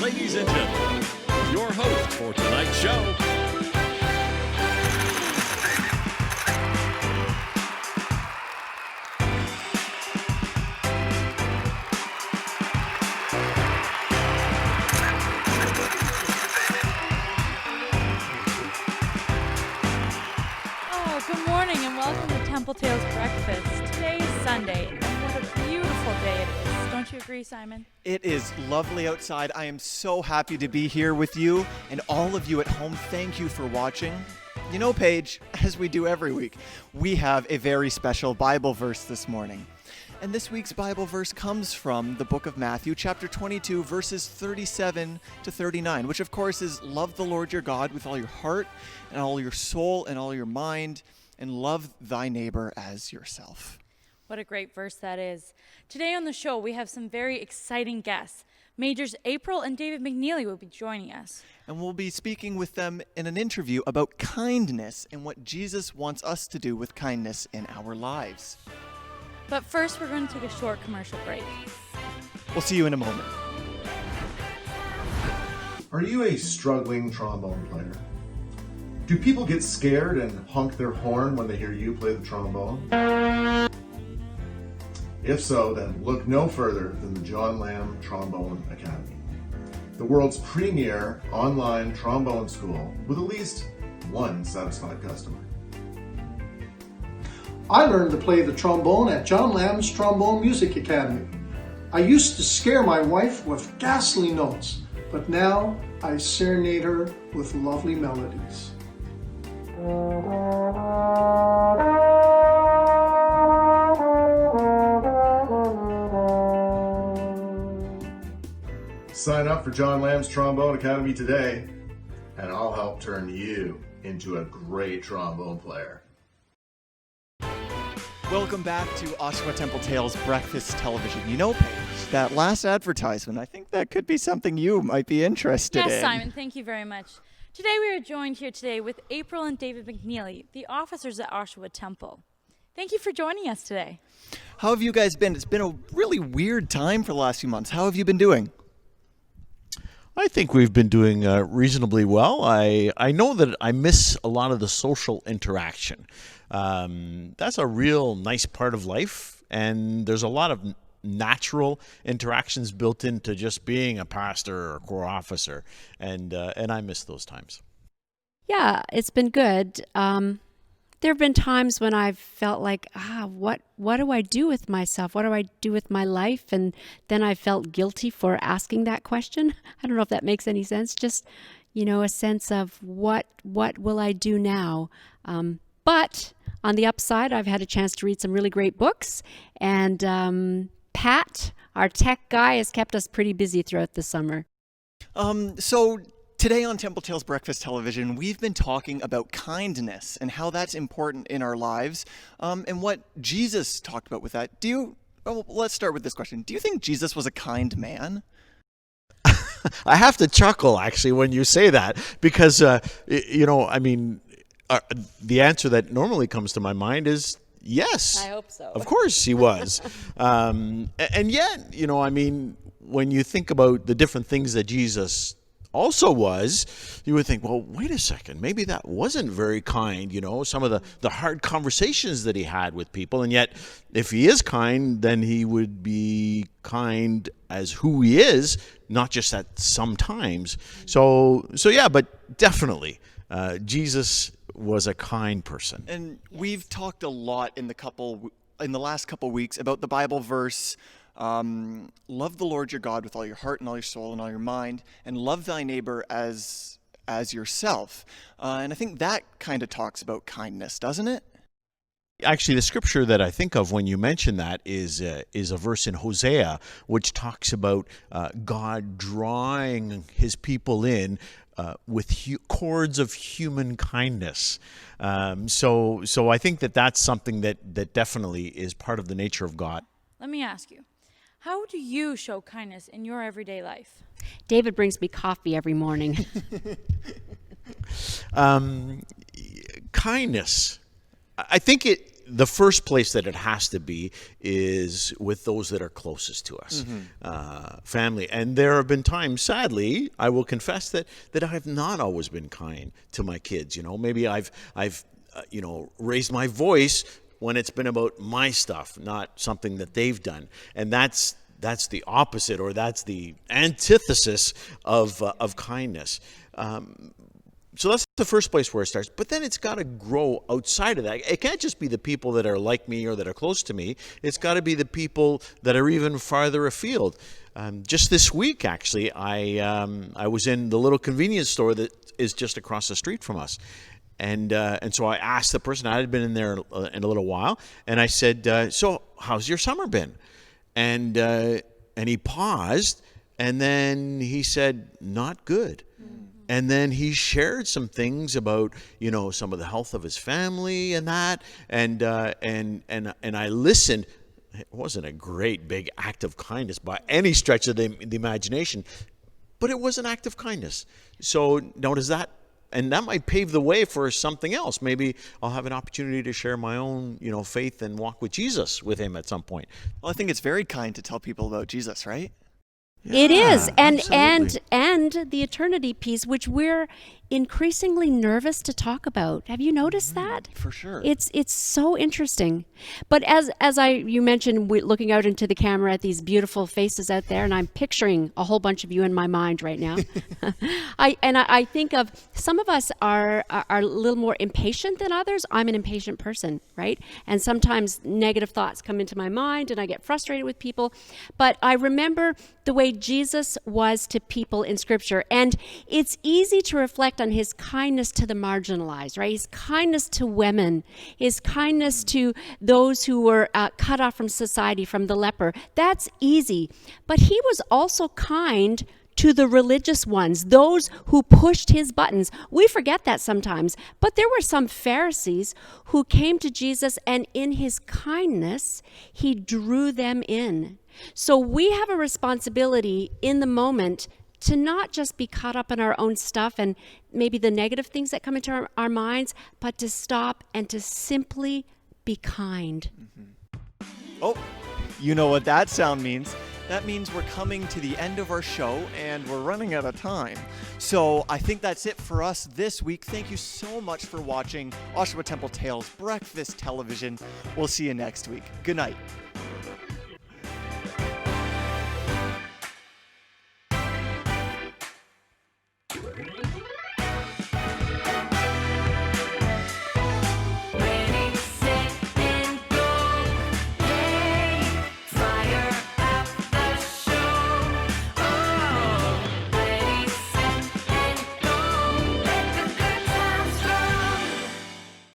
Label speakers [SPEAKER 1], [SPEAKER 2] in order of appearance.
[SPEAKER 1] Ladies and gentlemen, your host for tonight's show,
[SPEAKER 2] Good morning and welcome to Temple Tales Breakfast. Today is Sunday, and what a beautiful day it is. Don't you agree, Simon?
[SPEAKER 3] It is lovely outside. I am so happy to be here with you, and all of you at home, thank you for watching. You know, Paige, as we do every week, we have a very special Bible verse this morning. And this week's Bible verse comes from the book of Matthew, chapter 22, verses 37 to 39, which of course is love the Lord your God with all your heart and all your soul and all your mind, and love thy neighbor as yourself.
[SPEAKER 2] What a great verse that is. Today on the show, we have some very exciting guests. Majors April and David McNeely will be joining us.
[SPEAKER 3] And we'll be speaking with them in an interview about kindness and what Jesus wants us to do with kindness in our lives.
[SPEAKER 2] But first, we're going to take a short commercial break.
[SPEAKER 3] We'll see you in a moment.
[SPEAKER 4] Are you a struggling trombone player? Do people get scared and honk their horn when they hear you play the trombone? If so, then look no further than the John Lamb Trombone Academy, the world's premier online trombone school with at least one satisfied customer.
[SPEAKER 5] I learned to play the trombone at John Lamb's Trombone Music Academy. I used to scare my wife with ghastly notes, but now I serenade her with lovely melodies.
[SPEAKER 4] Sign up for John Lamb's Trombone Academy today, and I'll help turn you into a great trombone player.
[SPEAKER 3] Welcome back to Oshawa Temple Tales Breakfast Television. You know, Paige, that last advertisement, I think that could be something you might be interested in.
[SPEAKER 2] Yes, Simon, thank you very much. Today we are joined here today with April and David McNeely, the officers at Oshawa Temple. Thank you for joining us today.
[SPEAKER 3] How have you guys been? It's been a really weird time for the last few months. How have you been doing?
[SPEAKER 6] I think we've been doing reasonably well. I know that I miss a lot of the social interaction. That's a real nice part of life, and there's a lot of natural interactions built into just being a pastor or corps officer, and I miss those times.
[SPEAKER 7] Yeah, it's been good. There have been times when I've felt like, what do I do with myself? What do I do with my life? And then I felt guilty for asking that question. I don't know if that makes any sense. Just, a sense of what will I do now? But on the upside, I've had a chance to read some really great books. And Pat, our tech guy, has kept us pretty busy throughout the summer.
[SPEAKER 3] So today on Temple Tales Breakfast Television, we've been talking about kindness and how that's important in our lives, and what Jesus talked about with that. Let's start with this question. Do you think Jesus was a kind man?
[SPEAKER 6] I have to chuckle, actually, when you say that, because, the answer that normally comes to my mind is yes.
[SPEAKER 7] I hope so.
[SPEAKER 6] Of course he was. And yet, when you think about the different things that Jesus also was, you would think, well, wait a second, maybe that wasn't very kind, some of the hard conversations that he had with people. And yet, if he is kind, then he would be kind as who he is, not just at sometimes. So yeah, but definitely, Jesus was a kind person.
[SPEAKER 3] And we've talked a lot in the last couple weeks about the Bible verse, love the Lord your God with all your heart and all your soul and all your mind, and love thy neighbor as yourself. And I think that kind of talks about kindness, doesn't it?
[SPEAKER 6] Actually, the scripture that I think of when you mention that is a verse in Hosea, which talks about God drawing his people in with cords of human kindness. So I think that's something that definitely is part of the nature of God.
[SPEAKER 2] Let me ask you, how do you show kindness in your everyday life?
[SPEAKER 7] David brings me coffee every morning.
[SPEAKER 6] Kindness. I think the first place that it has to be is with those that are closest to us, family. And there have been times, sadly, I will confess that I have not always been kind to my kids. Maybe I've raised my voice when it's been about my stuff, not something that they've done. And that's the opposite, or that's the antithesis of kindness. So that's the first place where it starts. But then it's got to grow outside of that. It can't just be the people that are like me or that are close to me. It's got to be the people that are even farther afield. Just this week, actually, I was in the little convenience store that is just across the street from us. And so I asked the person, I had been in there in a little while, and I said, so how's your summer been? And he paused, and then he said, not good. And then he shared some things about, some of the health of his family and that. And I listened. It wasn't a great big act of kindness by any stretch of the imagination, but it was an act of kindness. So notice that. And that might pave the way for something else. Maybe I'll have an opportunity to share my own, faith and walk with Jesus with him at some point.
[SPEAKER 3] Well, I think it's very kind to tell people about Jesus, right?
[SPEAKER 7] It is, and
[SPEAKER 6] absolutely.
[SPEAKER 7] the eternity piece, which we're increasingly nervous to talk about. Have you noticed that?
[SPEAKER 3] For sure.
[SPEAKER 7] It's so interesting. But as you mentioned, we're looking out into the camera at these beautiful faces out there, and I'm picturing a whole bunch of you in my mind right now. I think of some of us are a little more impatient than others. I'm an impatient person, right? And sometimes negative thoughts come into my mind, and I get frustrated with people. But I remember the way Jesus was to people in Scripture, and it's easy to reflect on his kindness to the marginalized, right? His kindness to women, his kindness to those who were cut off from society, from the leper. That's easy. But he was also kind to the religious ones, those who pushed his buttons. We forget that sometimes. But there were some Pharisees who came to Jesus, and in his kindness, he drew them in. So we have a responsibility in the moment to not just be caught up in our own stuff and maybe the negative things that come into our minds, but to stop and to simply be kind.
[SPEAKER 3] Oh, you know what that sound means. That means we're coming to the end of our show, and we're running out of time. So I think that's it for us this week. Thank you so much for watching Oshawa Temple Tales Breakfast Television. We'll see you next week. Good night.